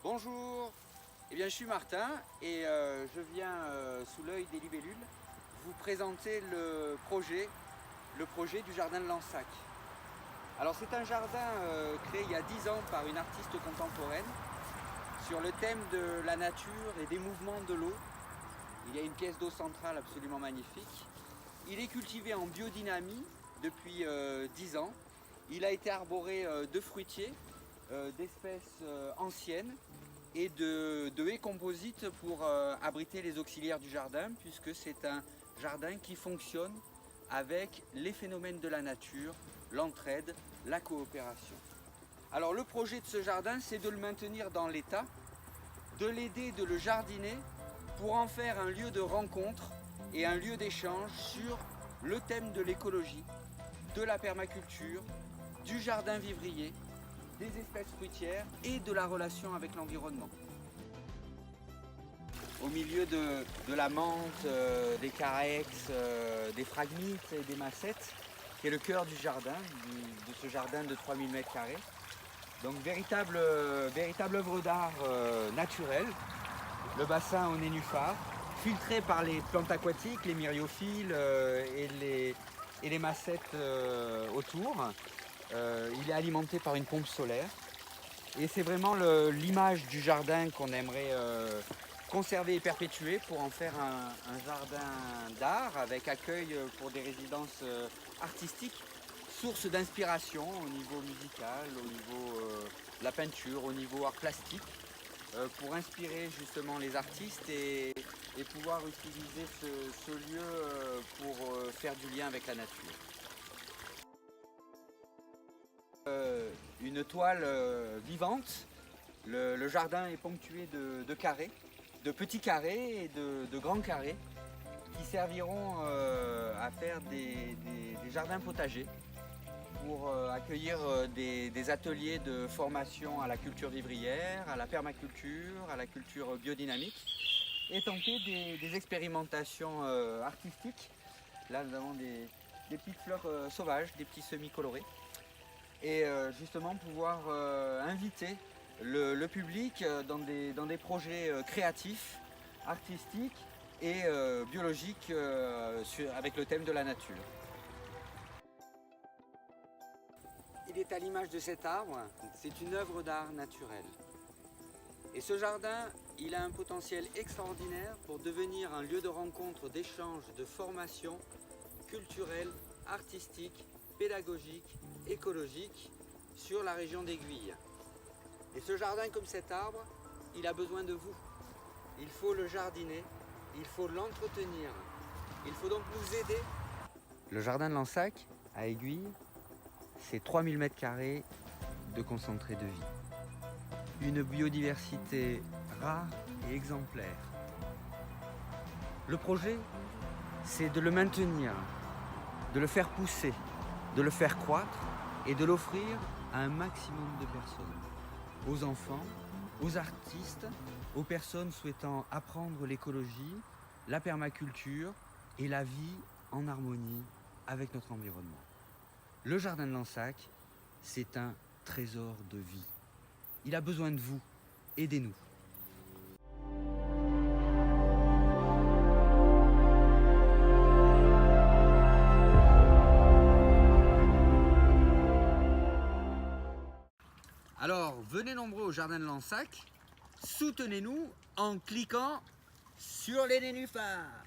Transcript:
Bonjour, eh bien, je suis Martin et je viens sous l'œil des libellules vous présenter le projet du jardin de Lansac. Alors c'est un jardin créé il y a 10 ans par une artiste contemporaine sur le thème de la nature et des mouvements de l'eau. Il y a une pièce d'eau centrale absolument magnifique. Il est cultivé en biodynamie depuis 10 ans. Il a été arboré de fruitiers, d'espèces anciennes et de haies composites pour abriter les auxiliaires du jardin, puisque c'est un jardin qui fonctionne avec les phénomènes de la nature, l'entraide, la coopération. Alors le projet de ce jardin, c'est de le maintenir dans l'état, de l'aider, de le jardiner pour en faire un lieu de rencontre et un lieu d'échange sur le thème de l'écologie, de la permaculture, du jardin vivrier, des espèces fruitières et de la relation avec l'environnement. Au milieu de la menthe, des carex, des phragmites et des massettes, qui est le cœur du jardin, de ce jardin de 3000 m². Donc véritable œuvre d'art naturelle, le bassin au nénuphar, filtré par les plantes aquatiques, les myriophiles et les massettes autour. Il est alimenté par une pompe solaire et c'est vraiment l'image du jardin qu'on aimerait conserver et perpétuer pour en faire un jardin d'art avec accueil pour des résidences artistiques, source d'inspiration au niveau musical, au niveau de la peinture, au niveau art plastique, pour inspirer justement les artistes et pouvoir utiliser ce lieu pour faire du lien avec la nature. Une toile vivante. Le jardin est ponctué de carrés, de petits carrés et de grands carrés qui serviront à faire des jardins potagers pour accueillir des ateliers de formation à la culture vivrière, à la permaculture, à la culture biodynamique et tenter des expérimentations artistiques. Là nous avons des petites fleurs sauvages, des petits semis colorés. Et justement pouvoir inviter le public dans des projets créatifs, artistiques et biologiques avec le thème de la nature. Il est à l'image de cet arbre, c'est une œuvre d'art naturel. Et ce jardin, il a un potentiel extraordinaire pour devenir un lieu de rencontre, d'échange, de formation culturelle, artistique, pédagogique, écologique sur la région d'Aiguille. Et ce jardin comme cet arbre, il a besoin de vous. Il faut le jardiner, il faut l'entretenir, il faut donc nous aider. Le jardin de Lansac, à Aiguille, c'est 3000 m² de concentré de vie. Une biodiversité rare et exemplaire. Le projet, c'est de le maintenir, de le faire pousser, de le faire croître et de l'offrir à un maximum de personnes, aux enfants, aux artistes, aux personnes souhaitant apprendre l'écologie, la permaculture et la vie en harmonie avec notre environnement. Le jardin de Lansac, c'est un trésor de vie. Il a besoin de vous. Aidez-nous. Alors, venez nombreux au jardin de Lansac, soutenez-nous en cliquant sur les nénuphars.